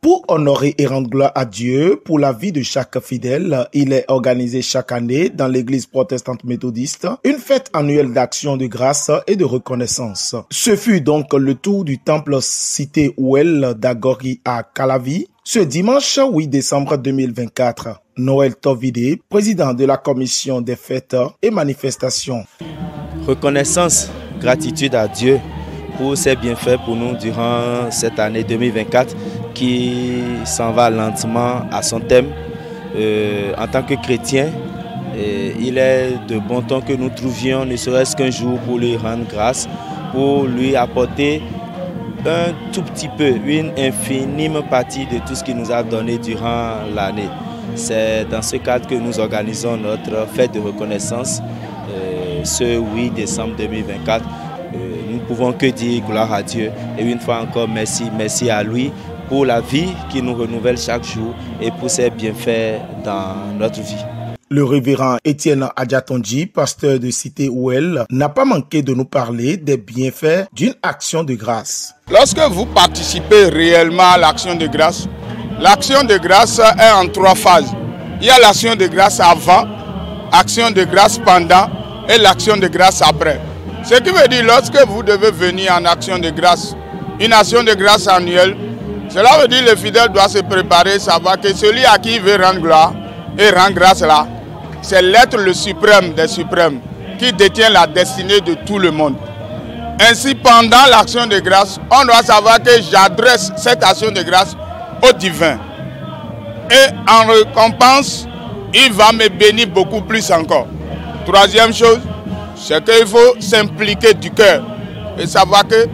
Pour honorer et rendre gloire à Dieu pour la vie de chaque fidèle, il est organisé chaque année dans l'église protestante méthodiste une fête annuelle d'action de grâce et de reconnaissance. Ce fut donc le tour du temple cité Ouel d'Agori à Calavi ce dimanche 8 décembre 2024. Noël Tovide, président de la commission des fêtes et manifestations. Reconnaissance, gratitude à Dieu pour ses bienfaits pour nous durant cette année 2024 qui s'en va lentement à son thème. En tant que chrétien, il est de bon ton que nous trouvions ne serait-ce qu'un jour pour lui rendre grâce, pour lui apporter un tout petit peu, une infime partie de tout ce qu'il nous a donné durant l'année. C'est dans ce cadre que nous organisons notre fête de reconnaissance ce 8 décembre 2024. Nous ne pouvons que dire gloire à Dieu et une fois encore merci à lui pour la vie qui nous renouvelle chaque jour et pour ses bienfaits dans notre vie. Le révérend Étienne Adjatonji, pasteur de Cité Ouel, n'a pas manqué de nous parler des bienfaits d'une action de grâce. Lorsque vous participez réellement à l'action de grâce est en 3 phases. Il y a l'action de grâce avant, action de grâce pendant et l'action de grâce après. Ce qui veut dire lorsque vous devez venir en action de grâce, une action de grâce annuelle, cela veut dire que le fidèle doit se préparer, savoir que celui à qui il veut rendre gloire et rendre grâce là, c'est l'être le suprême des suprêmes qui détient la destinée de tout le monde. Ainsi, pendant l'action de grâce, on doit savoir que j'adresse cette action de grâce au divin. Et en récompense, il va me bénir beaucoup plus encore. Troisième chose, c'est qu'il faut s'impliquer du cœur et savoir que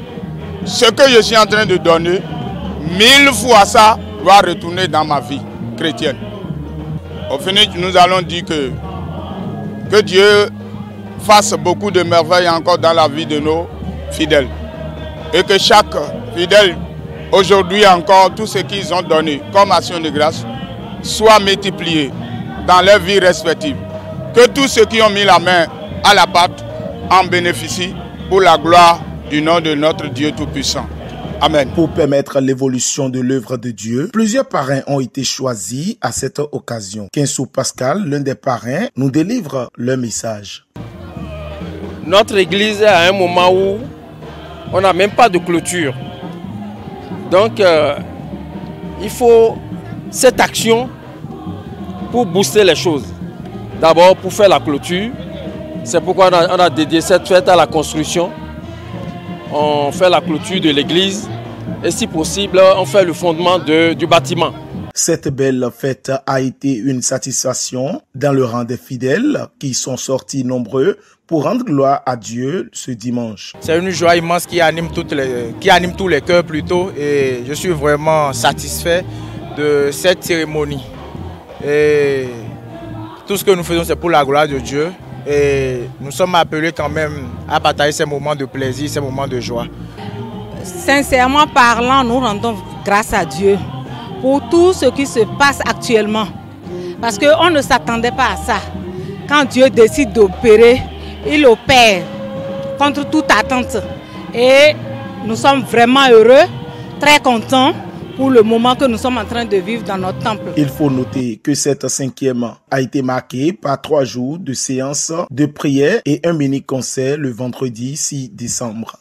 ce que je suis en train de donner, 1000 fois ça doit retourner dans ma vie chrétienne. Au finish, nous allons dire que Dieu fasse beaucoup de merveilles encore dans la vie de nos fidèles. Et que chaque fidèle, aujourd'hui encore, tout ce qu'ils ont donné comme action de grâce, soit multiplié dans leur vie respective. Que tous ceux qui ont mis la main à la pâte en bénéficient pour la gloire du nom de notre Dieu Tout-Puissant. Amen. Pour permettre l'évolution de l'œuvre de Dieu, plusieurs parrains ont été choisis à cette occasion. Kinsou Pascal, l'un des parrains, nous délivre leur message. Notre église est à un moment où on n'a même pas de clôture. Donc, il faut cette action pour booster les choses. D'abord, pour faire la clôture. C'est pourquoi on a dédié cette fête à la construction. On fait la clôture de l'église et si possible, on fait le fondement du bâtiment. Cette belle fête a été une satisfaction dans le rang des fidèles qui sont sortis nombreux pour rendre gloire à Dieu ce dimanche. C'est une joie immense qui anime tous les cœurs plutôt et je suis vraiment satisfait de cette cérémonie. Et tout ce que nous faisons, c'est pour la gloire de Dieu. Et nous sommes appelés quand même à partager ces moments de plaisir, ces moments de joie. Sincèrement parlant, nous rendons grâce à Dieu pour tout ce qui se passe actuellement. Parce qu'on ne s'attendait pas à ça. Quand Dieu décide d'opérer, il opère contre toute attente. Et nous sommes vraiment heureux, très contents pour le moment que nous sommes en train de vivre dans notre temple. Il faut noter que cette 5e a été marquée par 3 jours de séances de prière et un mini-concert le vendredi 6 décembre.